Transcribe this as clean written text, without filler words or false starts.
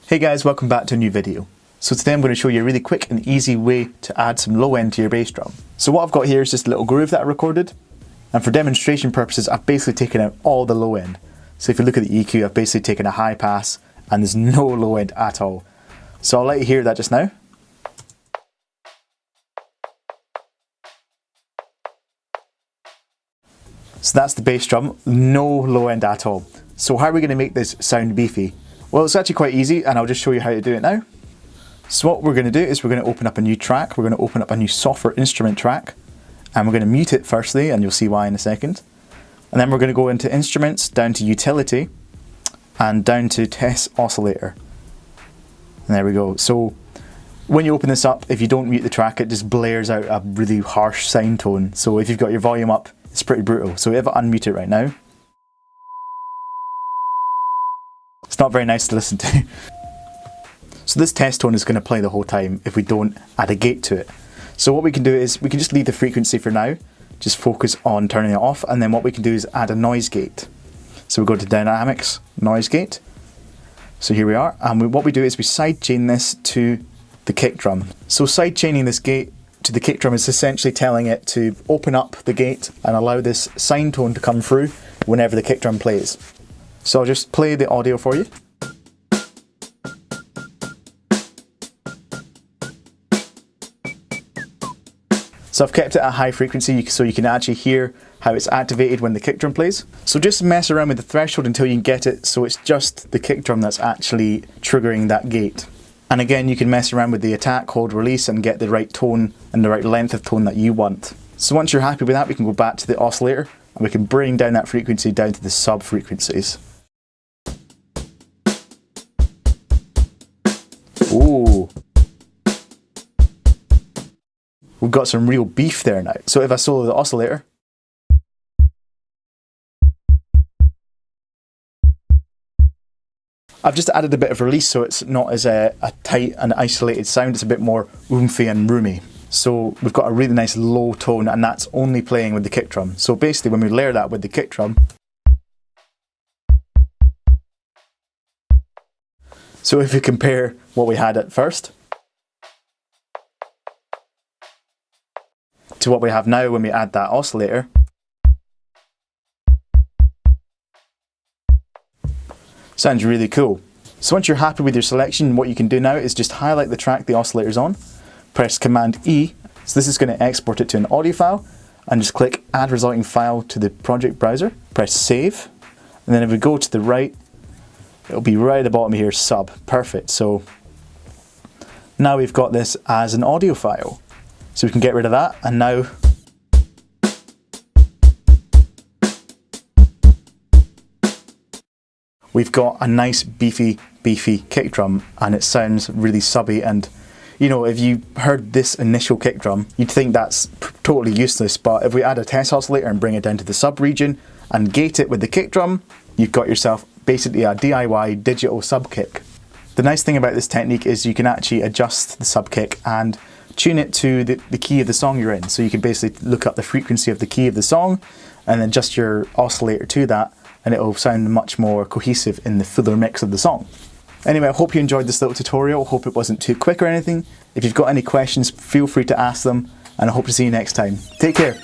Hey guys, welcome back to a new video. So today I'm going to show you a really quick and easy way to add some low end to your bass drum. So what I've got here is just a little groove that I recorded, and for demonstration purposes I've basically taken out all the low end. So if you look at the EQ, I've basically taken a high pass and there's no low end at all. So I'll let you hear that just now. So that's the bass drum, no low end at all. So how are we going to make this sound beefy? Well, it's actually quite easy, and I'll just show you how to do it now. So what we're going to do is we're going to open up a new track. We're going to open up a new software instrument track, and we're going to mute it firstly, and you'll see why in a second. And then we're going to go into instruments, down to utility, and down to test oscillator. And there we go. So when you open this up, if you don't mute the track, it just blares out a really harsh sine tone. So if you've got your volume up, it's pretty brutal. So if I unmute it right now, it's not very nice to listen to. So this test tone is going to play the whole time if we don't add a gate to it. So what we can do is we can just leave the frequency for now, just focus on turning it off, and then what we can do is add a noise gate. So we go to Dynamics, Noise Gate. So here we are, and what we do is we sidechain this to the kick drum. So sidechaining this gate to the kick drum is essentially telling it to open up the gate and allow this sine tone to come through whenever the kick drum plays. So I'll just play the audio for you. So I've kept it at a high frequency so you can actually hear how it's activated when the kick drum plays. So just mess around with the threshold until you can get it so it's just the kick drum that's actually triggering that gate. And again, you can mess around with the attack, hold release, and get the right tone and the right length of tone that you want. So once you're happy with that, we can go back to the oscillator and we can bring down that frequency down to the sub frequencies. Ooh. We've got some real beef there now. So if I solo the oscillator, I've just added a bit of release so it's not as a tight and isolated sound, it's a bit more oomphy and roomy. So we've got a really nice low tone, and that's only playing with the kick drum. So basically when we layer that with the kick drum, so if you compare what we had at first to what we have now when we add that oscillator, sounds really cool. So once you're happy with your selection, what you can do now is just highlight the track the oscillator's on, press Command E, so this is going to export it to an audio file, and just click Add Resulting File to the project browser, press Save, and then if we go to the right, it'll be right at the bottom here, Sub. Perfect. So now we've got this as an audio file. So we can get rid of that, and now we've got a nice beefy kick drum, and it sounds really subby. And you know, if you heard this initial kick drum, you'd think that's totally useless, but if we add a test oscillator and bring it down to the sub region and gate it with the kick drum, you've got yourself basically a DIY digital sub kick. The nice thing about this technique is you can actually adjust the sub kick and tune it to the key of the song you're in. So you can basically look up the frequency of the key of the song and then adjust your oscillator to that, and it will sound much more cohesive in the fuller mix of the song. Anyway, I hope you enjoyed this little tutorial. Hope it wasn't too quick or anything. If you've got any questions, feel free to ask them, and I hope to see you next time. Take care.